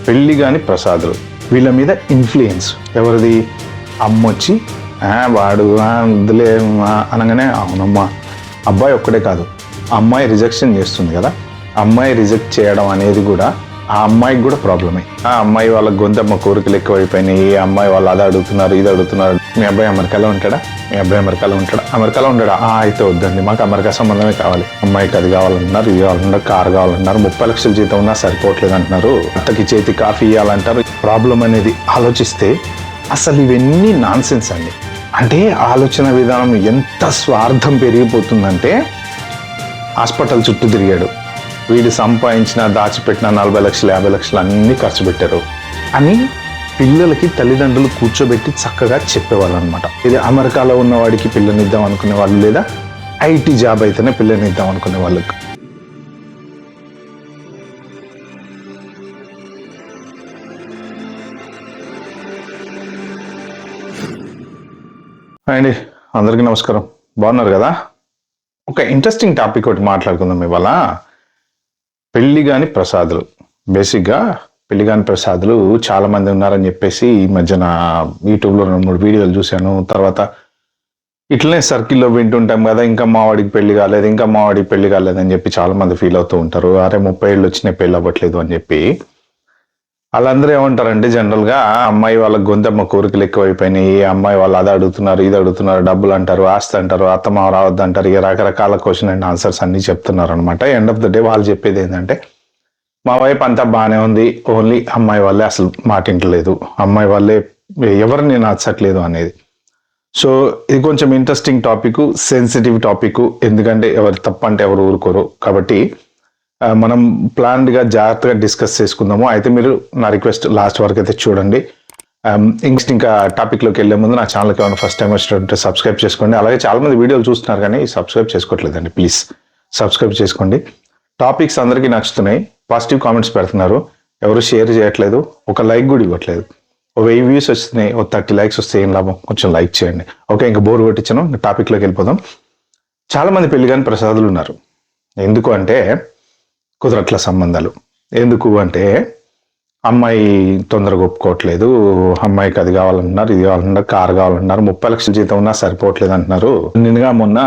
పెళ్లి కాని ప్రసాదులు వీళ్ళ మీద ఇన్ఫ్లుయెన్స్ ఎవరిది? అమ్మొచ్చి వాడు వద్దులే అనగానే అవునమ్మా, అబ్బాయి ఒక్కడే కాదు, అమ్మాయి రిజెక్షన్ చేస్తుంది కదా, అమ్మాయి రిజెక్ట్ చేయడం అనేది కూడా ఆ అమ్మాయికి కూడా ప్రాబ్లమే. ఆ అమ్మాయి వాళ్ళ గొంతమ్మ కోరికలు ఎక్కువైపోయినాయి, ఈ అమ్మాయి వాళ్ళు అది అడుగుతున్నారు ఇది అడుగుతున్నారు. మీ అబ్బాయి అమెరికాలో ఉంటాడా? మీ అబ్బాయి అమెరికాలో ఉంటాడా? అయితే వద్దండి, మాకు అమెరికా సంబంధమే కావాలి. అమ్మాయికి అది కావాలంటున్నారు, ఇది కావాలన్నారు, కారు కావాలంటున్నారు, 30 లక్షల జీతం ఉన్నా సరిపోవట్లేదు అంటున్నారు, అత్తకి చేతి కాఫీ ఇవ్వాలంటారు. ప్రాబ్లం అనేది ఆలోచిస్తే అసలు ఇవన్నీ నాన్సెన్స్ అండి. అంటే ఆలోచన విధానం ఎంత స్వార్థం పెరిగిపోతుందంటే, హాస్పిటల్ చుట్టూ తిరిగాడు, వీడు సంపాదించిన దాచిపెట్టిన 40 లక్షలు 50 లక్షలు అన్నీ ఖర్చు పెట్టారు అని పిల్లలకి తల్లిదండ్రులు కూర్చోబెట్టి చక్కగా చెప్పేవాళ్ళు అనమాట. ఇది అమెరికాలో ఉన్న వాడికి పిల్లనిద్దాం అనుకునే వాళ్ళు, లేదా ఐటీ జాబ్ అయితేనే పిల్లనిద్దాం అనుకునే వాళ్ళకి. అండి అందరికీ నమస్కారం, బాగున్నారు కదా? ఒక ఇంట్రెస్టింగ్ టాపిక్ ఒకటి మాట్లాడుకుందాం ఇవాళ. పెళ్లి కాని ప్రసాదులు. బేసిక్గా పెళ్లి కాని ప్రసాదులు చాలా మంది ఉన్నారని చెప్పేసి ఈ మధ్యన యూట్యూబ్లో 2-3 వీడియోలు చూశాను. తర్వాత ఇట్లనే సర్కిల్లో వింటుంటాం కదా, ఇంకా మా వాడికి పెళ్లి కాలేదని చెప్పి చాలా మంది ఫీల్ అవుతూ ఉంటారు. అరే 30 ఏళ్ళు వచ్చినాయి పెళ్ళి అవ్వట్లేదు అని చెప్పి. వాళ్ళందరూ ఏమంటారంటే, జనరల్గా అమ్మాయి వాళ్ళ గొంతమ్మ కోరికలు ఎక్కువైపోయినాయి, అమ్మాయి వాళ్ళు అది అడుగుతున్నారు ఇది అడుగుతున్నారు, డబ్బులు అంటారు, ఆస్తి అంటారు, అత్తమామ రావద్దు అంటారు, ఇక రకరకాల క్వశ్చన్ అండ్ ఆన్సర్స్ అన్ని చెప్తున్నారు అనమాట. ఎండ్ ఆఫ్ ద డే వాళ్ళు చెప్పేది ఏంటంటే, మా వైపు అంతా బాగానే ఉంది, ఓన్లీ అమ్మాయి వాళ్ళే అసలు మాటింటలేదు, అమ్మాయి వాళ్ళే ఎవరిని నచ్చట్లేదు అనేది. సో ఇది కొంచెం ఇంట్రెస్టింగ్ టాపిక్, సెన్సిటివ్ టాపిక్. ఎందుకంటే ఎవరు తప్పంటే ఎవరు ఊరుకోరు. కాబట్టి మనం ప్లాన్డ్గా జాగ్రత్తగా డిస్కస్ చేసుకుందాము. అయితే మీరు నా రిక్వెస్ట్ లాస్ట్ వరకు అయితే చూడండి. ఇంకా టాపిక్లోకి వెళ్ళే ముందు నా ఛానల్కి ఏమైనా ఫస్ట్ టైం వచ్చినట్టు సబ్స్క్రైబ్ చేసుకోండి. అలాగే చాలా మంది వీడియోలు చూస్తున్నారు కానీ సబ్స్క్రైబ్ చేసుకోవట్లేదండి, ప్లీజ్ సబ్స్క్రైబ్ చేసుకోండి. టాపిక్స్ అందరికీ నచ్చుతున్నాయి, పాజిటివ్ కామెంట్స్ పెడుతున్నారు, ఎవరు షేర్ చేయట్లేదు, ఒక లైక్ కూడా ఇవ్వట్లేదు. 1000 వ్యూస్ వస్తున్నాయి, 30 లైక్స్ వస్తే ఏం లాభం? కొంచెం లైక్ చేయండి. ఓకే, ఇంకా బోర్ కొట్టించాను, టాపిక్లోకి వెళ్ళిపోదాం. చాలా మంది పెళ్లి కాని ప్రసాదులు ఉన్నారు. ఎందుకు అంటే కుదరట్ల సంబంధాలు. ఎందుకు అంటే అమ్మాయి తొందరగా ఒప్పుకోవట్లేదు, అమ్మాయికి అది కావాలన్నారు ఇది కావాలన్నారు, కారు కావాలన్నారు, 30 లక్షల జీతం ఉన్నా సరిపోవట్లేదు అంటున్నారు. నిన్నగా మొన్న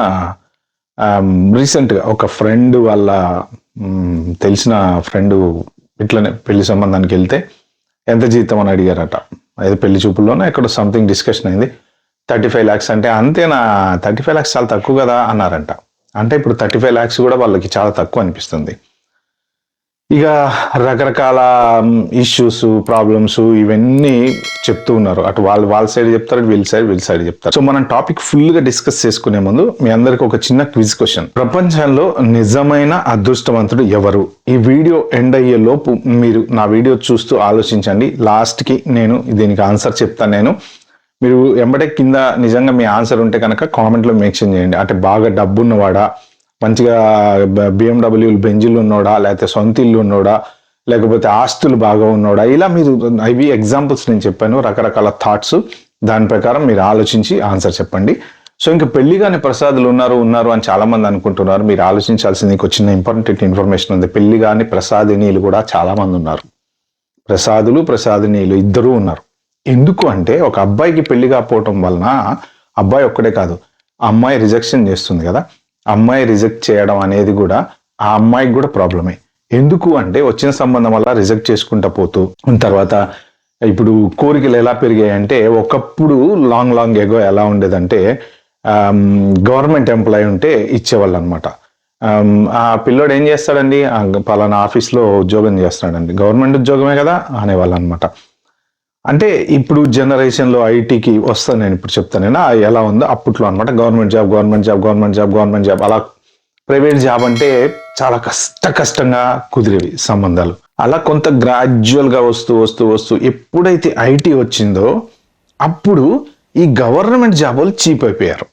రీసెంట్గా ఒక ఫ్రెండ్ వాళ్ళ తెలిసిన ఫ్రెండ్ ఇట్లనే పెళ్లి సంబంధానికి వెళ్తే ఎంత జీతం అని అడిగారట. అది పెళ్లి చూపుల్లోనే ఎక్కడ సంథింగ్ డిస్కషన్ అయింది. 35 lakhs అంటే, అంతేనా 35 lakhs చాలా తక్కువ కదా అన్నారంట. అంటే ఇప్పుడు 35 lakhs కూడా వాళ్ళకి చాలా తక్కువ అనిపిస్తుంది. ఇక రకరకాల ఇష్యూస్ ప్రాబ్లమ్స్ ఇవన్నీ చెప్తూ ఉన్నారు. అటు వాళ్ళ సైడ్ చెప్తారు, వీళ్ళ సైడ్ చెప్తారు. సో మనం టాపిక్ ఫుల్గా డిస్కస్ చేసుకునే ముందు మీ అందరికి ఒక చిన్న క్విజ్ క్వశ్చన్. ప్రపంచంలో నిజమైన అదృష్టవంతుడు ఎవరు? ఈ వీడియో ఎండ్ అయ్యే లోపు మీరు నా వీడియో చూస్తూ ఆలోచించండి. లాస్ట్కి నేను దీనికి ఆన్సర్ చెప్తాను. మీరు ఎంబడే కింద నిజంగా మీ ఆన్సర్ ఉంటే కనుక కామెంట్లో మెన్షన్ చేయండి. అంటే బాగా డబ్బు ఉన్నవాడా, మంచిగా BMW బెంజీలు ఉన్నోడా, లేకపోతే సొంత ఇల్లు ఉన్నోడా, లేకపోతే ఆస్తులు బాగా ఉన్నోడా, ఇలా మీరు ఇవి ఎగ్జాంపుల్స్ నేను చెప్పాను, రకరకాల థాట్స్. దాని ప్రకారం మీరు ఆలోచించి ఆన్సర్ చెప్పండి. సో ఇంకా పెళ్లి కాని ప్రసాదులు ఉన్నారు అని చాలా మంది అనుకుంటున్నారు. మీరు ఆలోచించాల్సింది ఒక చిన్న ఇంపార్టెంట్ ఇన్ఫర్మేషన్ ఉంది. పెళ్లి కాని ప్రసాదినీలు కూడా చాలా మంది ఉన్నారు. ప్రసాదులు ప్రసాదినీలు ఇద్దరూ ఉన్నారు. ఎందుకు అంటే, ఒక అబ్బాయికి పెళ్లి కాకపోవటం వలన అబ్బాయి ఒక్కడే కాదు, అమ్మాయి రిజెక్షన్ చేస్తుంది కదా, అమ్మాయి రిజెక్ట్ చేయడం అనేది కూడా ఆ అమ్మాయికి కూడా ప్రాబ్లమే. ఎందుకు అంటే వచ్చిన సంబంధం వల్ల రిజెక్ట్ చేసుకుంటా పోతూ తర్వాత ఇప్పుడు కోరికలు ఎలా పెరిగాయంటే, ఒకప్పుడు లాంగ్ ఎగో ఎలా ఉండేదంటే గవర్నమెంట్ ఎంప్లాయీ ఉంటే ఇచ్చేవాళ్ళు అనమాట. ఆ పిల్లోడు ఏం చేస్తాడండి, పలానా ఆఫీస్లో ఉద్యోగం చేస్తాడండి, గవర్నమెంట్ ఉద్యోగమే కదా అనేవాళ్ళు అనమాట. అంటే ఇప్పుడు జనరేషన్లో ఐటీకి వస్తాను నేను, ఇప్పుడు చెప్తాను ఎలా ఉందో అప్పట్లో అనమాట. గవర్నమెంట్ జాబ్, అలా ప్రైవేట్ జాబ్ అంటే చాలా కష్టంగా కుదిరేవి సంబంధాలు. అలా కొంత గ్రాడ్యువల్గా వస్తూ ఎప్పుడైతే ఐటీ వచ్చిందో అప్పుడు ఈ గవర్నమెంట్ జాబులు చీప్ అయిపోయారు.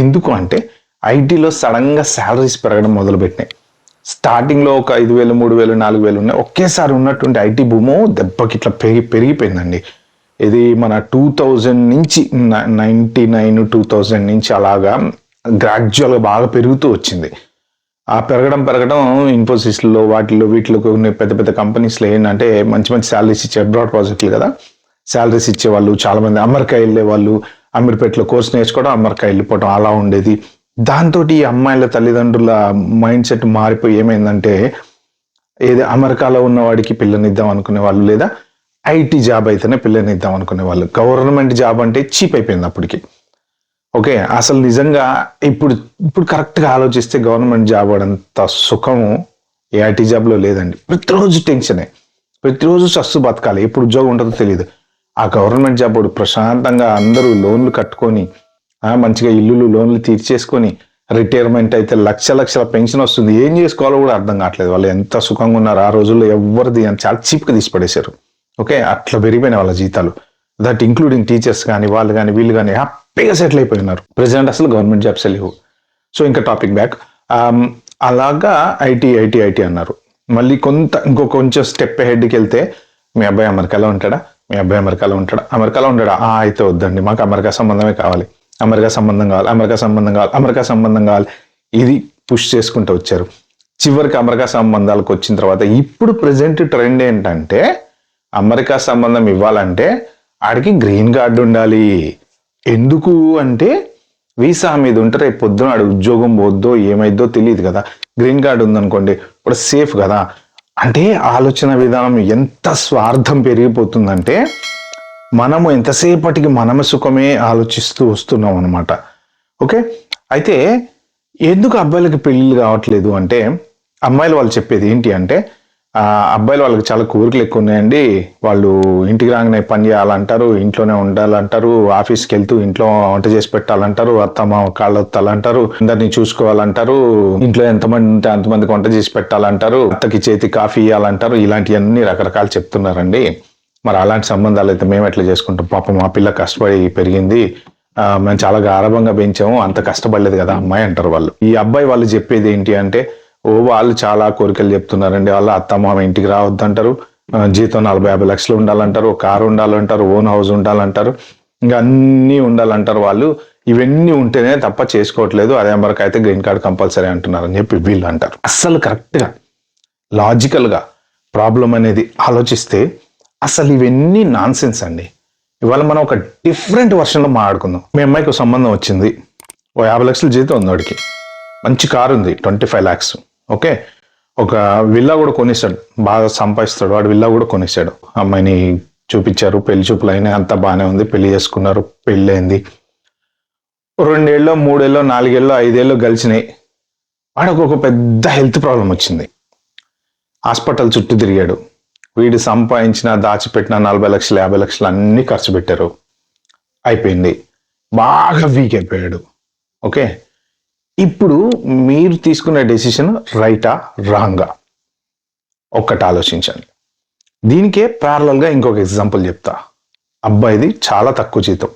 ఎందుకు అంటే ఐటీలో సడన్గా శాలరీస్ పెరగడం మొదలుపెట్టినాయి. స్టార్టింగ్లో ఒక 5,000, 3,000, 4,000 ఉన్నాయి. ఒకేసారి ఉన్నటువంటి ఐటీ భూము దెబ్బకి ఇట్లా పెరిగిపోయిందండి. ఇది మన 2000 నుంచి 99, 2000 నుంచి అలాగా గ్రాడ్యువల్గా బాగా పెరుగుతూ వచ్చింది. ఆ పెరగడం ఇన్ఫోసిస్లో వాటిలో వీటిలో కొన్ని పెద్ద పెద్ద కంపెనీస్లో ఏంటంటే మంచి మంచి శాలరీస్ ఇచ్చే అబ్రాడ్ ప్రాజెక్టులు కదా, శాలరీస్ ఇచ్చేవాళ్ళు. చాలా మంది అమెరికా వెళ్ళే వాళ్ళు, అమీర్పేటలో కోర్స్ నేర్చుకోవడం, అమెరికా వెళ్ళిపోవడం అలా ఉండేది. దాంతో ఈ అమ్మాయిల తల్లిదండ్రుల మైండ్ సెట్ మారిపోయి ఏమైందంటే, ఏది అమెరికాలో ఉన్నవాడికి పిల్లనిద్దాం అనుకునే వాళ్ళు, లేదా ఐటీ జాబ్ అయితేనే పిల్లనిద్దాం అనుకునే వాళ్ళు. గవర్నమెంట్ జాబ్ అంటే చీప్ అయిపోయింది అప్పటికి. ఓకే, అసలు నిజంగా ఇప్పుడు ఇప్పుడు కరెక్ట్గా ఆలోచిస్తే గవర్నమెంట్ జాబ్ అంత సుఖము ఏ ఐటీ జాబ్లో లేదండి. ప్రతిరోజు టెన్షనే, ప్రతిరోజు సస్సు బతకాలి, ఎప్పుడు ఉద్యోగం ఉంటుందో తెలియదు. ఆ గవర్నమెంట్ జాబ్ ప్రశాంతంగా అందరూ లోన్లు కట్టుకొని మంచిగా ఇల్లులు లోన్లు తీర్చేసుకొని రిటైర్మెంట్ అయితే లక్షల పెన్షన్ వస్తుంది. ఏం చేసుకోవాలో కూడా అర్థం కావట్లేదు. వాళ్ళు ఎంత సుఖంగా ఉన్నారు ఆ రోజుల్లో. ఎవరిది చాలా చీప్గా తీసి పడేశారు. ఓకే, అట్లా పెరిగిపోయినాయి వాళ్ళ జీతాలు. దట్ ఇంక్లూడింగ్ టీచర్స్ కానీ వాళ్ళు కానీ వీళ్ళు కానీ హ్యాపీగా సెటిల్ అయిపోయినారు. ప్రెసిడెంట్ అసలు గవర్నమెంట్ జాబ్స్ లేవు. సో ఇంకా టాపిక్ బ్యాక్. అలాగా ఐటీ అన్నారు. మళ్ళీ ఇంకో కొంచెం స్టెప్ హెడ్కి వెళ్తే, మీ అబ్బాయి అమెరికాలో ఉంటాడా, మీ అబ్బాయి అమెరికాలో ఉంటాడా, అయితే వద్దండి, మాకు అమెరికా సంబంధమే కావాలి, అమెరికా సంబంధం కావాలి. ఇది పుష్ చేసుకుంటూ వచ్చారు. చివరికి అమెరికా సంబంధాలకు వచ్చిన తర్వాత ఇప్పుడు ప్రెసెంట్ ట్రెండ్ ఏంటంటే, అమెరికా సంబంధం ఇవ్వాలంటే ఆడికి గ్రీన్ కార్డు ఉండాలి. ఎందుకు అంటే వీసా మీద ఉంటే రేపు పొద్దున ఆడు ఉద్యోగం పోద్దో ఏమైద్దో తెలియదు కదా. గ్రీన్ కార్డు ఉందనుకోండి ఇప్పుడు సేఫ్ కదా. అంటే ఆలోచన విధానం ఎంత స్వార్థం పెరిగిపోతుందంటే, మనము ఎంతసేపటికి మనమ సుఖమే ఆలోచిస్తూ వస్తున్నాం అనమాట. ఓకే, అయితే ఎందుకు అబ్బాయిలకి పెళ్ళిళ్ళు కావట్లేదు అంటే, అమ్మాయిలు వాళ్ళు చెప్పేది ఏంటి అంటే, అబ్బాయిలు వాళ్ళకి చాలా కోరికలు ఎక్కువ ఉన్నాయండి, వాళ్ళు ఇంటికి రాగానే పని చేయాలంటారు, ఇంట్లోనే ఉండాలంటారు, ఆఫీస్కి వెళ్తూ ఇంట్లో వంట చేసి పెట్టాలంటారు, అత్తమ్మ కాళ్ళొత్తాలంటారు, అందరినీ చూసుకోవాలంటారు, ఇంట్లో ఎంతమంది ఉంటే అంతమందికి వంట చేసి పెట్టాలంటారు, అత్తకి చేతి కాఫీ ఇవ్వాలంటారు. ఇలాంటివన్నీ రకరకాలు చెప్తున్నారండి. మరి అలాంటి సంబంధాలు అయితే మేము ఎట్లా చేసుకుంటాం? పాపం మా పిల్ల కష్టపడి పెరిగింది, మేము చాలా గారభంగా పెంచాము, అంత కష్టపడలేదు కదా అమ్మాయి అంటారు వాళ్ళు. ఈ అబ్బాయి వాళ్ళు చెప్పేది ఏంటి అంటే, వాళ్ళు చాలా కోరికలు చెప్తున్నారండి. వాళ్ళ అత్తమ్మ ఇంటికి రావద్దంటారు, జీతం 40-50 లక్షలు ఉండాలంటారు, కారు ఉండాలంటారు, ఓన్ హౌస్ ఉండాలంటారు, ఇంకా అన్నీ ఉండాలంటారు వాళ్ళు. ఇవన్నీ ఉంటేనే తప్ప చేసుకోవట్లేదు, అదే అమెరికా అయితే గ్రీన్ కార్డ్ కంపల్సరీ అంటున్నారు అని చెప్పి వీళ్ళు అంటారు. అస్సలు కరెక్ట్గా లాజికల్గా ప్రాబ్లం అనేది ఆలోచిస్తే అసలు ఇవన్నీ నాన్ సెన్స్ అండి. ఇవాళ మనం ఒక డిఫరెంట్ వర్షన్లో మాట్లాడుకుందాం. మీ అమ్మాయికి సంబంధం వచ్చింది, 50 లక్షల జీతం ఉంది వాడికి, మంచి కారు ఉంది 25 lakhs. ఓకే, ఒక విల్లా కూడా కొనేసాడు, బాగా సంపాదిస్తాడు వాడు, విల్లా కూడా కొనేసాడు. అమ్మాయిని చూపించారు, పెళ్లి చూపులు అయినాయి, అంతా బాగానే ఉంది, పెళ్లి చేసుకున్నారు, పెళ్ళి అయింది. 2 ఏళ్ళు 3 ఏళ్ళు 4 ఏళ్ళు 5 ఏళ్ళు గడిచినాయి. వాడికి ఒక పెద్ద హెల్త్ ప్రాబ్లం వచ్చింది, హాస్పిటల్ చుట్టూ తిరిగాడు. వీడు సంపాదించిన దాచిపెట్టిన 40 లక్షలు 50 లక్షలు అన్ని ఖర్చు పెట్టారు, అయిపోయింది, బాగా వీక్ అయిపోయాడు. ఓకే, ఇప్పుడు మీరు తీసుకునే డెసిషన్ రైటా రాంగా ఒక్కటి ఆలోచించండి. దీనికే ప్యారలల్గా ఇంకొక ఎగ్జాంపుల్ చెప్తా. అబ్బాయిది చాలా తక్కువ జీతం,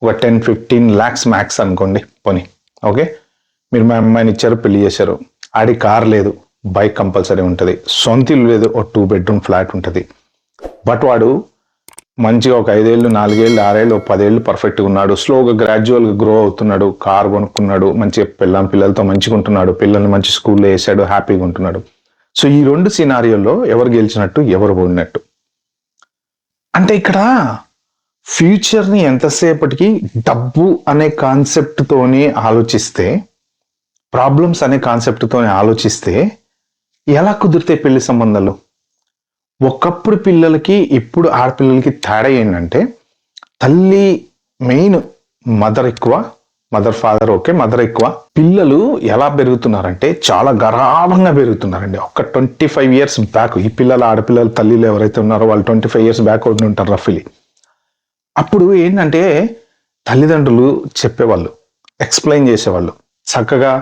ఒక 10-15 lakhs మ్యాక్స్ అనుకోండి పోనీ. ఓకే, మీరు మా అమ్మాయిని ఇచ్చారు, పెళ్లి చేశారు, ఆడి కార్ లేదు, బైక్ కంపల్సరీ ఉంటుంది, సొంత ఇల్లు లేదు, ఒక 2 bedroom ఫ్లాట్ ఉంటుంది. బట్ వాడు మంచిగా ఒక 5 ఏళ్ళు 4 ఏళ్ళు 6 ఏళ్ళు 10 ఏళ్ళు పర్ఫెక్ట్గా ఉన్నాడు, స్లోగా గ్రాడ్యువల్గా గ్రో అవుతున్నాడు, కారు కొనుక్కున్నాడు, మంచిగా పిల్లలతో మంచిగా ఉంటున్నాడు, పిల్లల్ని మంచి స్కూల్లో వేసాడు, హ్యాపీగా ఉంటున్నాడు. సో ఈ 2 సినారియోల్లో ఎవరు గెలిచినట్టు ఎవరు ఓడినట్టు అంటే, ఇక్కడ ఫ్యూచర్ని ఎంతసేపటికి డబ్బు అనే కాన్సెప్ట్తోనే ఆలోచిస్తే, ప్రాబ్లమ్స్ అనే కాన్సెప్ట్తోనే ఆలోచిస్తే ఎలా కుదిరితే పెళ్లి సంబంధాలు? ఒకప్పుడు పిల్లలకి ఇప్పుడు ఆడపిల్లలకి తేడా ఏంటంటే, తల్లి మెయిన్, మదర్ ఎక్కువ, మదర్ ఫాదర్ ఓకే, మదర్ ఎక్కువ. పిల్లలు ఎలా పెరుగుతున్నారంటే చాలా గరాభంగా పెరుగుతున్నారండి. ఒక 25 years బ్యాక్ ఈ పిల్లలు ఆడపిల్లలు తల్లిలు ఎవరైతే ఉన్నారో వాళ్ళు 25 years బ్యాక్ ఉండి ఉంటారు రఫ్లీ. అప్పుడు ఏంటంటే తల్లిదండ్రులు చెప్పేవాళ్ళు, ఎక్స్ప్లెయిన్ చేసేవాళ్ళు చక్కగా,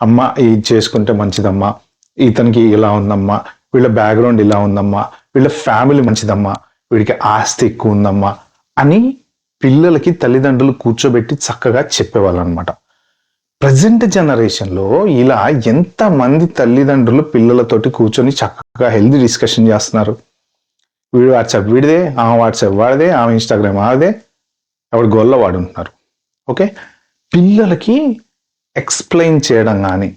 అమ్మ ఇది చేసుకుంటే మంచిదమ్మా, ఇతనికి ఇలా ఉందమ్మా, వీళ్ళ బ్యాక్గ్రౌండ్ ఇలా ఉందమ్మా, వీళ్ళ ఫ్యామిలీ మంచిదమ్మా, వీడికి ఆస్తి ఎక్కువ ఉందమ్మా అని పిల్లలకి తల్లిదండ్రులు కూర్చోబెట్టి చక్కగా చెప్పేవాళ్ళు అనమాట. ప్రజెంట్ జనరేషన్లో ఇలా ఎంతమంది తల్లిదండ్రులు పిల్లలతోటి కూర్చొని చక్కగా హెల్తీ డిస్కషన్ చేస్తున్నారు? వీడు వాట్సాప్ వీడిదే, ఆమె వాట్సాప్ వాడిదే, ఆమె ఇన్స్టాగ్రామ్ ఆడిదే, ఎవడు గోల్లో వాడు ఉంటున్నారు. ఓకే, పిల్లలకి ఎక్స్ప్లెయిన్ చేయడం కానీ,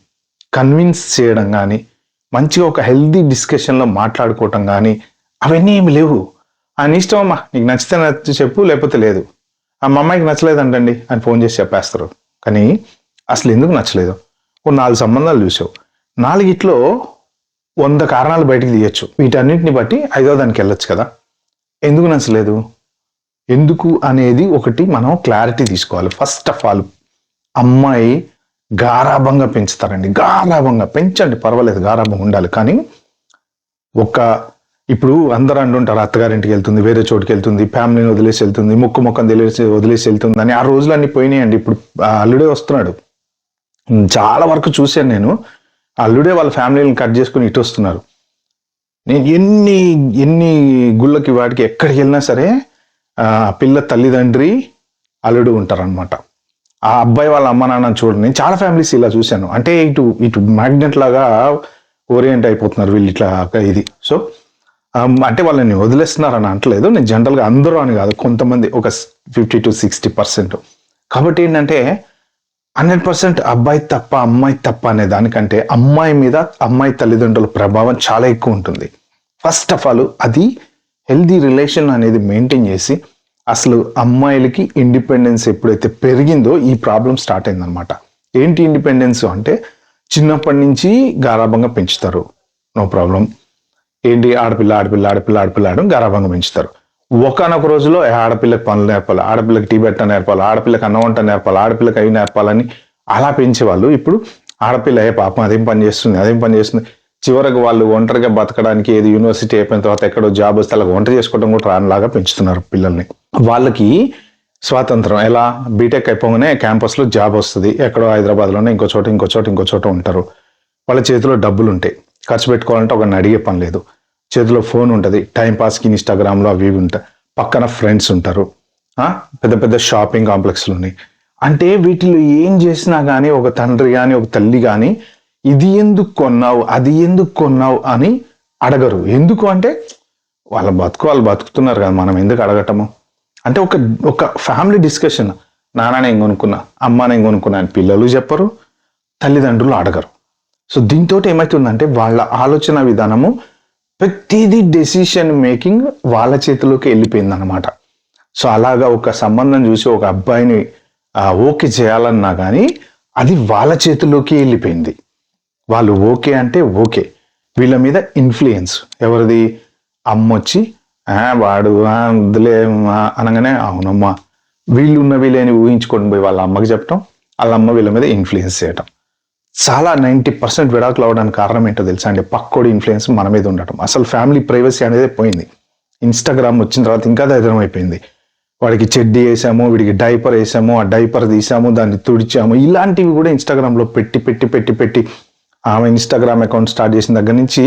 కన్విన్స్ చేయడం కానీ, మంచిగా ఒక హెల్దీ డిస్కషన్లో మాట్లాడుకోవటం కానీ అవన్నీ ఏమి లేవు. అని ఇష్టం అమ్మా, నీకు నచ్చితే నచ్చి చెప్పు, లేకపోతే లేదు. మా అమ్మాయికి నచ్చలేదంటండి అని ఫోన్ చేసి చెప్పేస్తారు. కానీ అసలు ఎందుకు నచ్చలేదు? ఓ 4 సంబంధాలు చూసావు, 4 100 కారణాలు బయటికి తీయచ్చు. వీటన్నిటిని బట్టి 5వ దానికి వెళ్ళొచ్చు కదా. ఎందుకు నచ్చలేదు, ఎందుకు అనేది ఒకటి మనం క్లారిటీ తీసుకోవాలి. ఫస్ట్ ఆఫ్ ఆల్, అమ్మాయి గారాభంగా పెంచుతారండి. గారాభంగా పెంచండి, పర్వాలేదు, గారాభంగా ఉండాలి. కానీ ఇప్పుడు అందరూ అంటుంటారు అత్తగారింటికి వెళ్తుంది, వేరే చోటుకి వెళ్తుంది, ఫ్యామిలీని వదిలేసి వెళ్తుంది, ముఖం వదిలేసి వెళ్తుంది అని. ఆ రోజులన్నీ పోయినాయండి. ఇప్పుడు అల్లుడే వస్తున్నాడు. చాలా వరకు చూశాను నేను. అల్లుడే వాళ్ళ ఫ్యామిలీని కట్ చేసుకుని ఇటు వస్తున్నారు. నేను ఎన్ని గుళ్ళకి వాటికి ఎక్కడికి వెళ్ళినా సరే పిల్ల తల్లిదండ్రి అల్లుడు ఉంటారనమాట. ఆ అబ్బాయి వాళ్ళ అమ్మ నాన్న చూడండి, నేను చాలా ఫ్యామిలీస్ ఇలా చూశాను. అంటే ఇటు మ్యాగ్నెట్ లాగా ఓరియంట్ అయిపోతున్నారు వీళ్ళు ఇట్లా ఇది. సో అంటే వాళ్ళని వదిలేస్తున్నారని అంటలేదు నేను. జనరల్గా అందరూ అని కాదు, కొంతమంది ఒక 50 to 60%. కాబట్టి ఏంటంటే 100% అబ్బాయి తప్ప అమ్మాయి తప్ప అనే దానికంటే అమ్మాయి మీద అమ్మాయి తల్లిదండ్రుల ప్రభావం చాలా ఎక్కువ ఉంటుంది. ఫస్ట్ ఆఫ్ ఆల్ అది హెల్దీ రిలేషన్ అనేది మెయింటైన్ చేసి, అసలు అమ్మాయిలకి ఇండిపెండెన్స్ ఎప్పుడైతే పెరిగిందో ఈ ప్రాబ్లం స్టార్ట్ అయిందనమాట. ఏంటి ఇండిపెండెన్స్ అంటే, చిన్నప్పటి నుంచి గారాభంగా పెంచుతారు, నో ప్రాబ్లం. ఏంటి ఆడపిల్ల ఆడడం గారాభంగా పెంచుతారు. ఒకనొక రోజులో ఆడపిల్లకి పనులు నేర్పాలి, ఆడపిల్లకి టీ పెట్ట నేర్పాలి, ఆడపిల్లకి అన్నం వంట నేర్పాలి, ఆడపిల్లకి అవి నేర్పాలని అలా పెంచేవాళ్ళు. ఇప్పుడు ఆడపిల్ల పాపం అదేం పని చేస్తుంది. చివరికి వాళ్ళు ఒంటరిగా బతకడానికి ఏది యూనివర్సిటీ అయిపోయిన తర్వాత ఎక్కడో జాబ్ వస్తే అలా వంట చేసుకోవడం కూడా రానిలాగా పెంచుతున్నారు పిల్లల్ని. వాళ్ళకి స్వాతంత్రం ఎలా, బీటెక్ అయిపోగానే క్యాంపస్లో జాబ్ వస్తుంది, ఎక్కడో హైదరాబాద్లోనే ఇంకో చోట ఉంటారు. వాళ్ళ చేతిలో డబ్బులు ఉంటాయి, ఖర్చు పెట్టుకోవాలంటే ఒకరిని అడిగే పని లేదు. చేతిలో ఫోన్ ఉంటుంది, టైంపాస్కి ఇన్స్టాగ్రామ్లో అవి ఉంటాయి, పక్కన ఫ్రెండ్స్ ఉంటారు, పెద్ద పెద్ద షాపింగ్ కాంప్లెక్స్లు ఉన్నాయి. అంటే వీటిలో ఏం చేసినా కానీ ఒక తండ్రి కానీ ఒక తల్లి కానీ ఇది ఎందుకు కొన్నావు, అది ఎందుకు కొన్నావు అని అడగరు. ఎందుకు అంటే వాళ్ళు బతుకుతున్నారు కదా, మనం ఎందుకు అడగటము అంటే ఒక ఫ్యామిలీ డిస్కషన్. నాన్న నేను కొనుక్కున్నా, అమ్మ నేను కొనుక్కున్నా అని పిల్లలు చెప్పరు, తల్లిదండ్రులు అడగరు. సో దీంతో ఏమవుతుందంటే వాళ్ళ ఆలోచన విధానము, ప్రతిదీ డెసిషన్ మేకింగ్ వాళ్ళ చేతిలోకి వెళ్ళిపోయింది అనమాట. సో అలాగా ఒక సంబంధం చూసి ఒక అబ్బాయిని ఓకే చేయాలన్నా కానీ అది వాళ్ళ చేతిలోకి వెళ్ళిపోయింది. వాళ్ళు ఓకే అంటే ఓకే, వీళ్ళ మీద ఇన్ఫ్లుయెన్స్ ఎవరిది, అమ్మొచ్చి వాడు వద్దులే అనగానే అవునమ్మా వీళ్ళు లేని ఊహించుకొని పోయి వాళ్ళ అమ్మకి చెప్పటం, వాళ్ళ అమ్మ వీళ్ళ మీద ఇన్ఫ్లుయెన్స్ చేయటం. చాలా 90% విడాకులు అవడానికి కారణం ఏంటో తెలుసా అండి, పక్కోడి ఇన్ఫ్లుయెన్స్ మన మీద ఉండటం. అసలు ఫ్యామిలీ ప్రైవసీ అనేది పోయింది. ఇన్స్టాగ్రామ్ వచ్చిన తర్వాత ఇంకా దరిద్రం అయిపోయింది. వాడికి చెడ్డీ వేసాము, వీడికి డైపర్ వేసాము, ఆ డైపర్ తీసాము, దాన్ని తుడిచాము, ఇలాంటివి కూడా ఇన్స్టాగ్రామ్లో పెట్టి ఆమె ఇన్స్టాగ్రామ్ అకౌంట్ స్టార్ట్ చేసిన దగ్గర నుంచి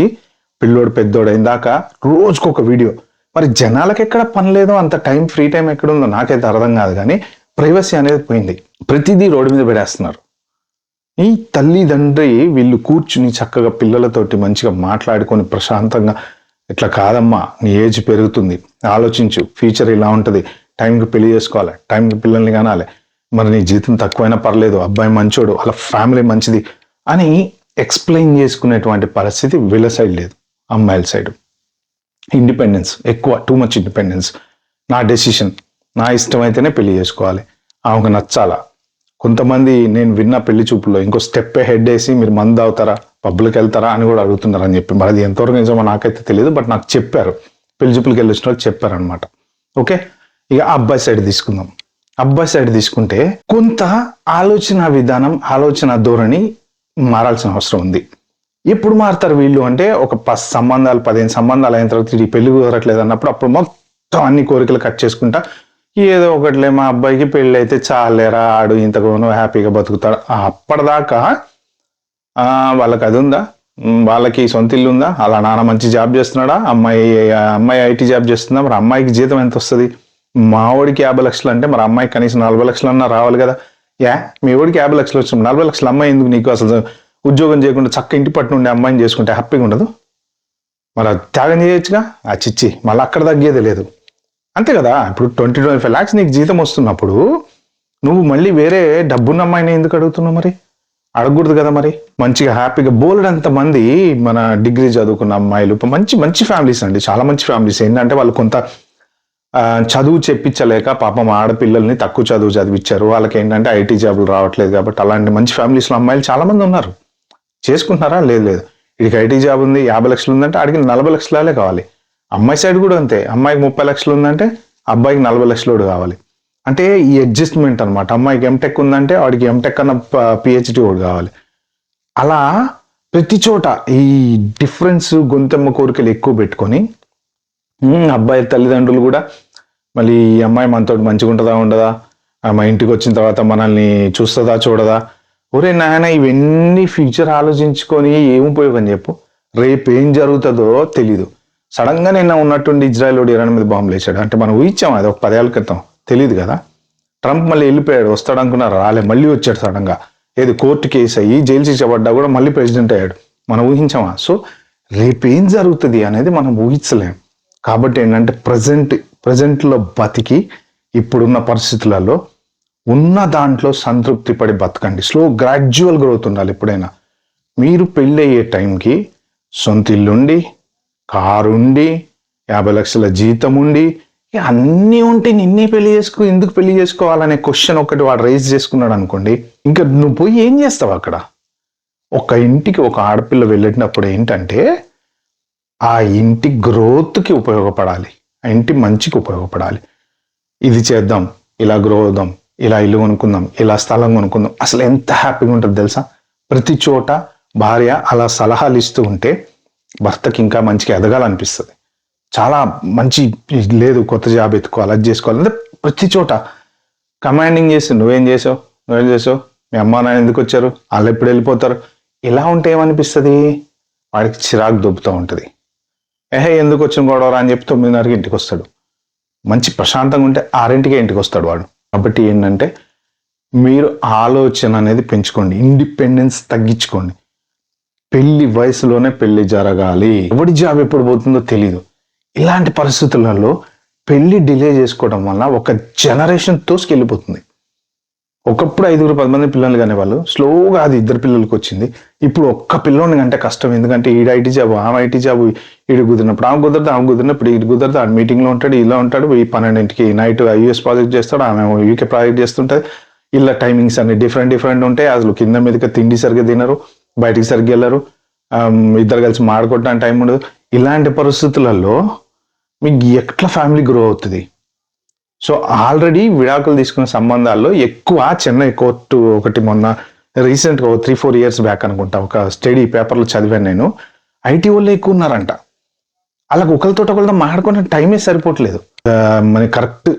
పిల్లోడు పెద్దోడు అయిన దాకా రోజుకొక వీడియో. మరి జనాలకు ఎక్కడ పని లేదో, అంత ఫ్రీ టైం ఎక్కడ ఉందో నాకైతే అర్థం కాదు. కానీ ప్రైవసీ అనేది పోయింది, ప్రతిదీ రోడ్డు మీద పెడేస్తున్నారు. ఈ తల్లిదండ్రి వీళ్ళు కూర్చుని చక్కగా పిల్లలతోటి మంచిగా మాట్లాడుకొని ప్రశాంతంగా, ఇట్లా కాదమ్మా నీ ఏజ్ పెరుగుతుంది, ఆలోచించు, ఫ్యూచర్ ఇలా ఉంటుంది, టైంకి పెళ్లి చేసుకోవాలి, టైంకి పిల్లల్ని కానాలి, మరి నీ జీతం తక్కువైనా పర్లేదు, అబ్బాయి మంచోడు, అలా ఫ్యామిలీ మంచిది అని ఎక్స్ప్లెయిన్ చేసుకునేటువంటి పరిస్థితి వీళ్ళ సైడ్ లేదు. అమ్మాయిల సైడ్ ఇండిపెండెన్స్ ఎక్కువ, టూ మచ్ ఇండిపెండెన్స్. నా డెసిషన్, నా ఇష్టం అయితేనే పెళ్లి చేసుకోవాలి, ఆమెకు నచ్చాలా. కొంతమంది నేను విన్న పెళ్లి చూపుల్లో ఇంకో స్టెప్ హెడ్ వేసి మీరు మందు అవుతారా, పబ్లిక్ వెళ్తారా అని కూడా అడుగుతున్నారు అని చెప్పి. మరి అది ఎంతవరకు నిజమో నాకైతే తెలియదు, బట్ నాకు చెప్పారు, పెళ్లి చూపులకు వెళ్ళి వచ్చిన వాళ్ళు చెప్పారనమాట. ఓకే, ఇక అబ్బాయి సైడ్ తీసుకుందాం. అబ్బాయి సైడ్ తీసుకుంటే కొంత ఆలోచన విధానం, ఆలోచన ధోరణి మారాల్సిన అవసరం ఉంది. ఎప్పుడు మారుతారు వీళ్ళు అంటే, ఒక 10 సంబంధాలు 15 సంబంధాలు అయిన తర్వాత ఈ పెళ్లి కుదరట్లేదు అన్నప్పుడు అప్పుడు మొత్తం అన్ని కోరికలు కట్ చేసుకుంటా, ఏదో ఒకటిలే మా అబ్బాయికి పెళ్ళి అయితే చాలేరా, ఆడు ఇంతకును హ్యాపీగా బతుకుతాడు. అప్పటిదాకా వాళ్ళకి అది ఉందా, వాళ్ళకి సొంత ఇల్లు ఉందా, అలా నాన్న మంచి జాబ్ చేస్తున్నాడా, అమ్మాయి ఐటీ జాబ్ చేస్తుందా, మరి అమ్మాయికి జీతం ఎంత వస్తుంది, మా వాడికి 50 లక్షలు అంటే మరి అమ్మాయికి కనీసం 40 లక్షలు అన్నా రావాలి కదా. మీ వాడికి 50 లక్షలు వచ్చిన 40 లక్షల అమ్మాయి ఎందుకు నీకు, అసలు ఉద్యోగం చేయకుండా చక్క ఇంటి పట్టు నుండి అమ్మాయిని చేసుకుంటే హ్యాపీగా ఉండదు, మరి త్యాగం చేయొచ్చుగా. ఆ చిచ్చి మళ్ళీ అక్కడ తగ్గేదే లేదు, అంతే కదా. ఇప్పుడు 20-25 lakhs నీకు జీతం వస్తున్నప్పుడు నువ్వు మళ్ళీ వేరే డబ్బున్న అమ్మాయిని ఎందుకు అడుగుతున్నావు? మరి అడగకూడదు కదా మరి. మంచిగా హ్యాపీగా బోలెడంత మంది మన డిగ్రీ చదువుకున్న అమ్మాయిలు మంచి మంచి ఫ్యామిలీస్ అండి, చాలా మంచి ఫ్యామిలీస్. ఏంటంటే వాళ్ళు కొంత చదువు చెప్పించలేక పాపం ఆడపిల్లల్ని తక్కువ చదువు చదివించారు. వాళ్ళకి ఏంటంటే ఐటీ జాబులు రావట్లేదు కాబట్టి అలాంటి మంచి ఫ్యామిలీస్లో అమ్మాయిలు చాలా మంది ఉన్నారు. చేసుకుంటున్నారా? లేదు లేదు. వీడికి ఐటీ జాబ్ ఉంది, 50 లక్షలు ఉందంటే ఆడికి 40 లక్షలే కావాలి. అమ్మాయి సైడ్ కూడా అంతే, అమ్మాయికి 30 లక్షలు ఉందంటే అబ్బాయికి 40 లక్షలు కావాలి. అంటే ఈ అడ్జస్ట్మెంట్ అనమాట. అమ్మాయికి ఎంటెక్ ఉందంటే వాడికి ఎంటెక్ అన్న పిహెచ్డి కూడా కావాలి. అలా ప్రతి చోట ఈ డిఫరెన్స్ గొంతెమ్మ కోరికలు ఎక్కువ పెట్టుకొని అబ్బాయి తల్లిదండ్రులు కూడా మళ్ళీ ఈ అమ్మాయి మనతో మంచిగా ఉంటుందా ఉండదా, మా ఇంటికి వచ్చిన తర్వాత మనల్ని చూస్తుందా చూడదా, ఒరే నాయన ఇవన్నీ ఫ్యూచర్ ఆలోచించుకొని ఏం ఉపయోగం చెప్పు. రేపు ఏం జరుగుతుందో తెలీదు. సడన్ గా నిన్న ఉన్నట్టుండి ఇజ్రాయెల్ 28 బాంబులు వేసాడు అంటే మనం ఊహించాం, అది ఒక 10 ఏళ్ల క్రితం, తెలియదు కదా. ట్రంప్ మళ్ళీ వెళ్ళిపోయాడు, వస్తాడు అనుకున్నారు, రాలే, మళ్ళీ వచ్చాడు సడన్ గా. ఏది కోర్టు కేసు అయ్యి జైలు శిక్ష పడ్డా కూడా మళ్ళీ ప్రెసిడెంట్ అయ్యాడు. మనం ఊహించామా? సో రేపు ఏం జరుగుతుంది అనేది మనం ఊహించలేం. కాబట్టి ఏంటంటే ప్రజెంట్లో బతికి ఇప్పుడున్న పరిస్థితులలో ఉన్న దాంట్లో సంతృప్తి పడి బతకండి. స్లో గ్రాడ్యువల్ గ్రోత్ ఉండాలి. ఎప్పుడైనా మీరు పెళ్ళి అయ్యే టైంకి సొంత ఇల్లుండి, కారుండి, 50 లక్షల జీతం ఉండి, అన్నీ ఉంటే నిన్నే పెళ్లి ఎందుకు పెళ్లి చేసుకోవాలనే క్వశ్చన్ ఒకటి వాడు రైజ్ చేసుకున్నాడు అనుకోండి, ఇంకా నువ్వు పోయి ఏం చేస్తావు అక్కడ? ఒక ఇంటికి ఒక ఆడపిల్ల వెళ్ళినప్పుడు ఏంటంటే ఆ ఇంటి గ్రోత్కి ఉపయోగపడాలి, ఆ ఇంటి మంచికి ఉపయోగపడాలి. ఇది చేద్దాం, ఇలా గ్రో అవుదాం, ఇలా ఇల్లు కొనుక్కుందాం, ఇలా స్థలం కొనుక్కుందాం. అసలు ఎంత హ్యాపీగా ఉంటుంది తెలుసా? ప్రతి చోట భార్య అలా సలహాలు ఇస్తూ ఉంటే భర్తకి ఇంకా మంచిగా ఎదగాలనిపిస్తుంది. చాలా మంచి, లేదు కొత్త జాబ్ ఎత్తుకోవాలి, అది చేసుకోవాలి అంటే ప్రతి చోట కమాండింగ్ చేసి నువ్వేం చేసావు, మీ అమ్మా నాన్న ఎందుకు వచ్చారు, వాళ్ళు ఎప్పుడు వెళ్ళిపోతారు, ఇలా ఉంటే ఏమనిపిస్తుంది? వాడికి చిరాకు దొబ్బుతూ ఉంటుంది. ఎందుకు వచ్చిన గొడవరా అని చెప్పి 9:30కి ఇంటికి వస్తాడు. మంచి ప్రశాంతంగా ఉంటే 6ంటికే ఇంటికి వస్తాడు వాడు. కాబట్టి ఏంటంటే మీరు ఆలోచన అనేది పెంచుకోండి, ఇండిపెండెన్స్ తగ్గించుకోండి. పెళ్లి వయసులోనే పెళ్లి జరగాలి. ఎవడి జాబ్ ఎప్పుడు పోతుందో తెలీదు. ఇలాంటి పరిస్థితులలో పెళ్లి డిలే చేసుకోవడం వల్ల ఒక జనరేషన్ తోసుకెళ్ళిపోతుంది. ఒకప్పుడు 5-10 మంది పిల్లలు కానీ వాళ్ళు స్లోగా అది 2 పిల్లలకి వచ్చింది. ఇప్పుడు ఒక్క పిల్లోని కంటే కష్టం. ఎందుకంటే ఈడు ఐటీ జాబు, ఆమె ఐటీ జాబు, ఈడు కుదిరినప్పుడు ఆమె కుదరదు, ఆమె కుదిరినప్పుడు ఈడు కుదరదు. ఆ మీటింగ్లో ఉంటాడు, ఇలా ఉంటాడు, 12ంటికి నైట్ యూఎస్ ప్రాజెక్ట్ చేస్తాడు, ఆమె యూకే ప్రాజెక్ట్ చేస్తుంటుంది. ఇలా టైమింగ్స్ అన్ని డిఫరెంట్ ఉంటాయి. అసలు కింద మీదకి తిండి సరిగ్గా తినరు, బయటికి సరిగ్గా వెళ్ళరు, ఇద్దరు కలిసి మాడుకోవడానికి టైం ఉండదు. ఇలాంటి పరిస్థితులలో మీకు ఎట్లా ఫ్యామిలీ గ్రో అవుతుంది? సో ఆల్రెడీ విడాకులు తీసుకున్న సంబంధాల్లో ఎక్కువ చెన్నై కోర్టు ఒకటి మొన్న రీసెంట్గా 3-4 ఇయర్స్ బ్యాక్ అనుకుంటా ఒక స్టడీ పేపర్లో చదివాను నేను, ఐటీ వాళ్ళు ఎక్కువ ఉన్నారంట. అలాగ ఒకరితో మాట్లాడుకునే టైమే సరిపోవట్లేదు. మన కరెక్ట్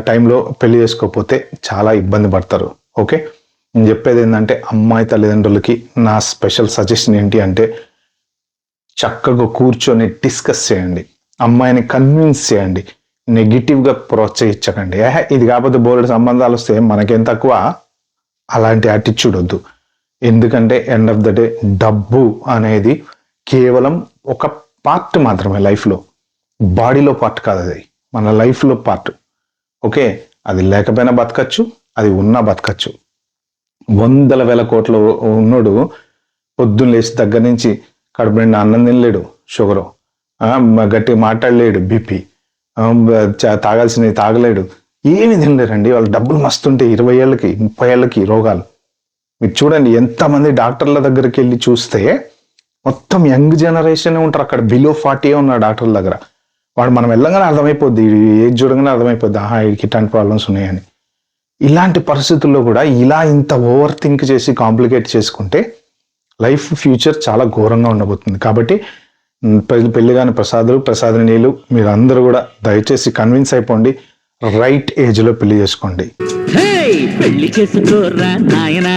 టైంలో పెళ్లి చేసుకోకపోతే చాలా ఇబ్బంది పడతారు. ఓకే, నేను చెప్పేది ఏంటంటే అమ్మాయి తల్లిదండ్రులకి నా స్పెషల్ సజెషన్ ఏంటి అంటే చక్కగా కూర్చొని డిస్కస్ చేయండి, అమ్మాయిని కన్విన్స్ చేయండి, నెగిటివ్గా ప్రోత్సహించకండి. ఇది కాకపోతే బోలెడు సంబంధాలు వస్తే మనకేం తక్కువ, అలాంటి యాటిట్యూడ్ వద్దు. ఎందుకంటే ఎండ్ ఆఫ్ ద డే డబ్బు అనేది కేవలం ఒక పార్ట్ మాత్రమే లైఫ్లో, బాడీలో పార్ట్ కాదు, అది మన లైఫ్లో పార్ట్. ఓకే, అది లేకపోయినా బతకచ్చు, అది ఉన్నా బతకచ్చు. 100,000 కోట్ల ఉన్నోడు పొద్దున్న లేచి దగ్గర నుంచి కడుపు నిండా అన్నం తినలేడు, షుగరు, గట్టిగా మాట్లాడలేడు, బీపీ, తాగాల్సినవి తాగలేడు, ఏమి తినలేరండి. వాళ్ళు డబ్బులు మస్తుంటే 20 ఏళ్ళకి 30 ఏళ్ళకి రోగాలు. మీరు చూడండి ఎంతమంది డాక్టర్ల దగ్గరికి వెళ్ళి చూస్తే మొత్తం యంగ్ జనరేషన్ ఉంటారు అక్కడ. బిలో 40 ఉన్నారు డాక్టర్ల దగ్గర. వాడు మనం వెళ్ళగానే అర్థమైపోద్ది, ఏజ్ చూడగానే అర్థమైపోద్ది, వీడికి ఇట్లాంటి ప్రాబ్లమ్స్ ఉన్నాయని. ఇలాంటి పరిస్థితుల్లో కూడా ఇలా ఇంత ఓవర్ థింక్ చేసి కాంప్లికేట్ చేసుకుంటే లైఫ్ ఫ్యూచర్ చాలా ఘోరంగా ఉండబోతుంది. కాబట్టి పెళ్లి కాని ప్రసాదినీలు మీరు అందరూ కూడా దయచేసి కన్విన్స్ అయిపోండి, రైట్ ఏజ్ లో పెళ్లి చేసుకోండి. పెళ్లి చేసుకోరా నాయనా,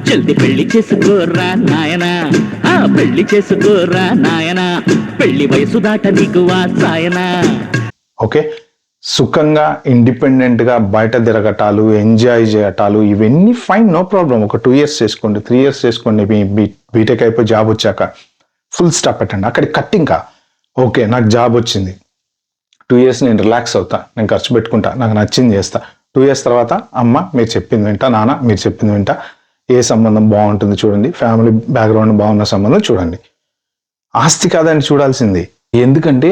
జల్ది పెళ్లి చేసుకోరా నాయనా, పెళ్లి చేసుకోరా నాయనా, పెళ్లి వయసు దాట నీకు వాసాయనా. ఓకే, సుఖంగా ఇండిపెండెంట్ గా బయట తిరగటాలు, ఎంజాయ్ చేయటాలు, ఇవన్నీ ఫైన్, నో ప్రాబ్లం. ఒక 2 years చేసుకోండి, 3 years చేసుకోండి. మీ బీటెక్ అయిపోయి జాబ్ వచ్చాక ఫుల్ స్టాప్ పెట్టండి, అక్కడికి కట్టింకా. ఓకే, నాకు జాబ్ వచ్చింది, 2 years నేను రిలాక్స్ అవుతా, నేను ఖర్చు పెట్టుకుంటా, నాకు నచ్చింది చేస్తా. 2 years తర్వాత అమ్మ మీరు చెప్పింది వింటా, నాన్న మీరు చెప్పింది వింటా, ఏ సంబంధం బాగుంటుంది చూడండి, ఫ్యామిలీ బ్యాక్గ్రౌండ్ బాగున్న సంబంధం చూడండి. ఆస్తి కాదని చూడాల్సింది. ఎందుకంటే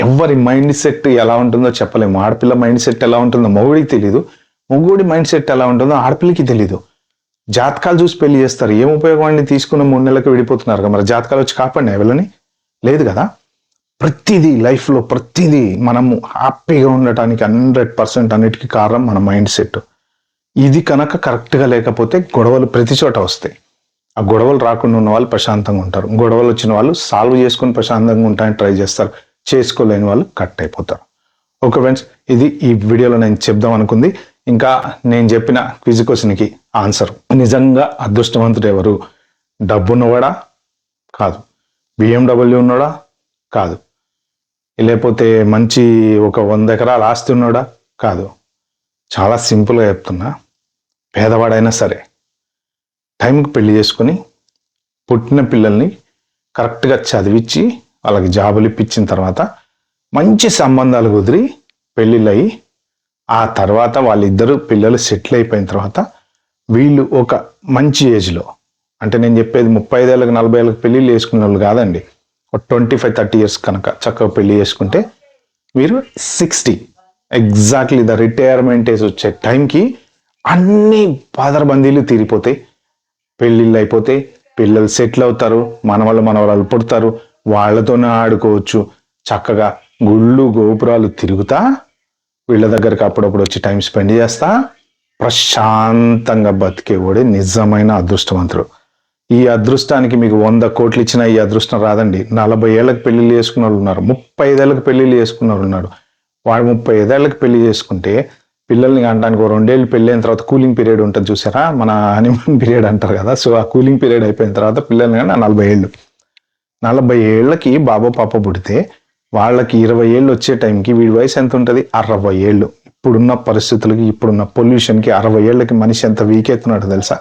ఎవరి మైండ్ సెట్ ఎలా ఉంటుందో చెప్పలేము. ఆడపిల్ల మైండ్ సెట్ ఎలా ఉంటుందో మొగుడికి తెలీదు, మొగుడి మైండ్ సెట్ ఎలా ఉంటుందో ఆడపిల్లకి తెలీదు. జాతకాలు చూసి పెళ్లి చేస్తారు. ఏం ఉపయోగం అండి? తీసుకున్న 3 నెలలకు విడిపోతున్నారు కదా, మరి జాతకాలు వచ్చి కాపాడినా ఎవరిని? లేదు కదా. ప్రతిదీ లైఫ్లో ప్రతిదీ మనము హ్యాపీగా ఉండటానికి 100% అన్నిటికీ కారణం మన మైండ్ సెట్. ఇది కనుక కరెక్ట్గా లేకపోతే గొడవలు ప్రతి చోట వస్తాయి. ఆ గొడవలు రాకుండా ఉన్న వాళ్ళు ప్రశాంతంగా ఉంటారు, గొడవలు వచ్చిన వాళ్ళు సాల్వ్ చేసుకుని ప్రశాంతంగా ఉంటాయని ట్రై చేస్తారు, చేసుకోలేని వాళ్ళు కట్ అయిపోతారు. ఓకే ఫ్రెండ్స్, ఇది ఈ వీడియోలో నేను చెప్దాం అనుకుంది. ఇంకా నేను చెప్పిన క్విజ్ క్వశ్చన్కి ఆన్సర్, నిజంగా అదృష్టవంతుడు ఎవరు? డబ్బున్నవాడా? కాదు. BMW ఉన్నాడా? కాదు. లేకపోతే మంచి ఒక 100 ఎకరాల ఆస్తి ఉన్నాడా? కాదు. చాలా సింపుల్గా చెప్తున్నా, పేదవాడైనా సరే టైంకి పెళ్లి చేసుకొని పుట్టిన పిల్లల్ని కరెక్ట్గా చదివించి వాళ్ళకి జాబులు ఇప్పించిన తర్వాత మంచి సంబంధాలు కుదిరి పెళ్ళిళ్ళు అయ్యి ఆ తర్వాత వాళ్ళిద్దరు పిల్లలు సెటిల్ అయిపోయిన తర్వాత వీళ్ళు ఒక మంచి ఏజ్లో, అంటే నేను చెప్పేది 35 ఏళ్ళకి 40 ఏళ్ళకి పెళ్ళిళ్ళు చేసుకునే వాళ్ళు కాదండి, ఒక 25-30 ఇయర్స్ కనుక చక్కగా పెళ్లి చేసుకుంటే మీరు 60 ఎగ్జాక్ట్లీ ద రిటైర్మెంట్ ఏజ్ వచ్చే టైంకి అన్ని పాదరబందీలు తీరిపోతాయి, పెళ్ళిళ్ళు అయిపోతాయి, పిల్లలు సెటిల్ అవుతారు, మనవరాలు పుడతారు, వాళ్ళతోనే ఆడుకోవచ్చు, చక్కగా గుళ్ళు గోపురాలు తిరుగుతా వీళ్ళ దగ్గరికి అప్పుడప్పుడు వచ్చి టైం స్పెండ్ చేస్తా ప్రశాంతంగా బతికేవాడే నిజమైన అదృష్టవంతుడు. ఈ అదృష్టానికి మీకు 100 కోట్లు ఇచ్చినా ఈ అదృష్టం రాదండి. 40 ఏళ్ళకి పెళ్లిళ్ళు చేసుకున్న వాళ్ళు ఉన్నారు, 35 ఏళ్ళకి పెళ్లిళ్ళు చేసుకున్న వాళ్ళు ఉన్నారు. వాడు 35 ఏళ్ళకి పెళ్లి చేసుకుంటే పిల్లల్ని అనడానికి 2 ఏళ్ళు పెళ్ళి అయిన తర్వాత కూలింగ్ పీరియడ్ ఉంటుంది చూసారా, మన హనీమూన్ పీరియడ్ అంటారు కదా. సో ఆ కూలింగ్ పీరియడ్ అయిపోయిన తర్వాత పిల్లల్ని కానీ 40 ఏళ్ళు, 40 ఏళ్ళకి బాబో పాప పుడితే వాళ్ళకి 20 ఏళ్ళు వచ్చే టైంకి వీడి వయసు ఎంత ఉంటుంది? 60 ఏళ్ళు. ఇప్పుడున్న పరిస్థితులకి, ఇప్పుడున్న పొల్యూషన్కి 60 ఏళ్ళకి మనిషి ఎంత వీక్ అవుతున్నాడు తెలుసా.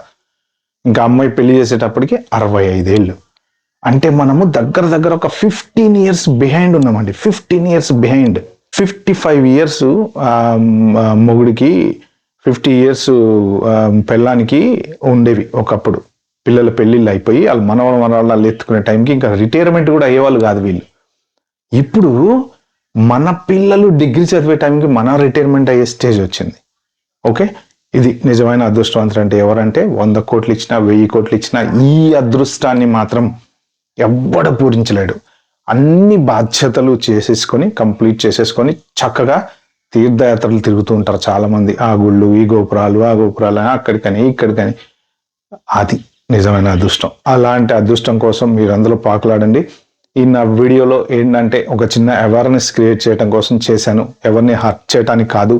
ఇంకా అమ్మాయి పెళ్లి చేసేటప్పటికి 65 ఏళ్ళు. అంటే మనము దగ్గర ఒక 15 ఇయర్స్ బిహైండ్ ఉన్నామండి. 15 ఇయర్స్ బిహైండ్. 55 ఇయర్స్ మొగుడికి, 50 ఇయర్స్ పెళ్ళానికి ఉండేవి ఒకప్పుడు. పిల్లల పెళ్ళిళ్ళు అయిపోయి వాళ్ళు మనవాళ్ళు ఎత్తుకునే టైంకి ఇంకా రిటైర్మెంట్ కూడా అయ్యేవాళ్ళు కాదు వీళ్ళు. ఇప్పుడు మన పిల్లలు డిగ్రీ చదివే టైంకి మన రిటైర్మెంట్ అయ్యే స్టేజ్ వచ్చింది. ఓకే, ఇది నిజమైన అదృష్టవంతుడు అంటే ఎవరంటే 100 కోట్లు ఇచ్చినా 1000 కోట్లు ఇచ్చినా ఈ అదృష్టాన్ని మాత్రం ఎవ్వడ పూరించలేడు. అన్ని బాధ్యతలు కంప్లీట్ చేసేసుకొని చక్కగా తీర్థయాత్రలు తిరుగుతూ ఉంటారు చాలా మంది. ఆ గుళ్ళు, ఈ గోపురాలు, ఆ గోపురాలు, అక్కడికని ఇక్కడికని. అది నిజమైన అదృష్టం. అలాంటి అదృష్టం కోసం మీరు అందులో పాకులాడండి. ఈ నా వీడియోలో ఏంటంటే ఒక చిన్న అవేర్నెస్ క్రియేట్ చేయడం కోసం చేశాను, ఎవరిని హర్ట్ చేయడానికి కాదు.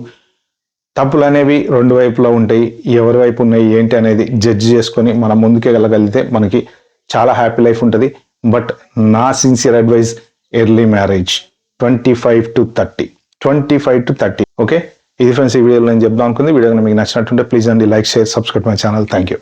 తప్పులు అనేవి 2 వైపులా ఉంటాయి, ఎవరి వైపు ఉన్నాయి ఏంటి అనేది జడ్జి చేసుకొని మనం ముందుకే వెళ్ళగలిగితే మనకి చాలా హ్యాపీ లైఫ్ ఉంటుంది. బట్ నా sincere advice, early marriage 25 to 30. Okay, ఇది ఫ్రెండ్స్ ఈ వీడియోలో నేను చెప్దాం అనుకుంది. వీడియో మీకు నచ్చినట్టుంటే ప్లీజ్ అండి like, share, subscribe my channel. Thank you.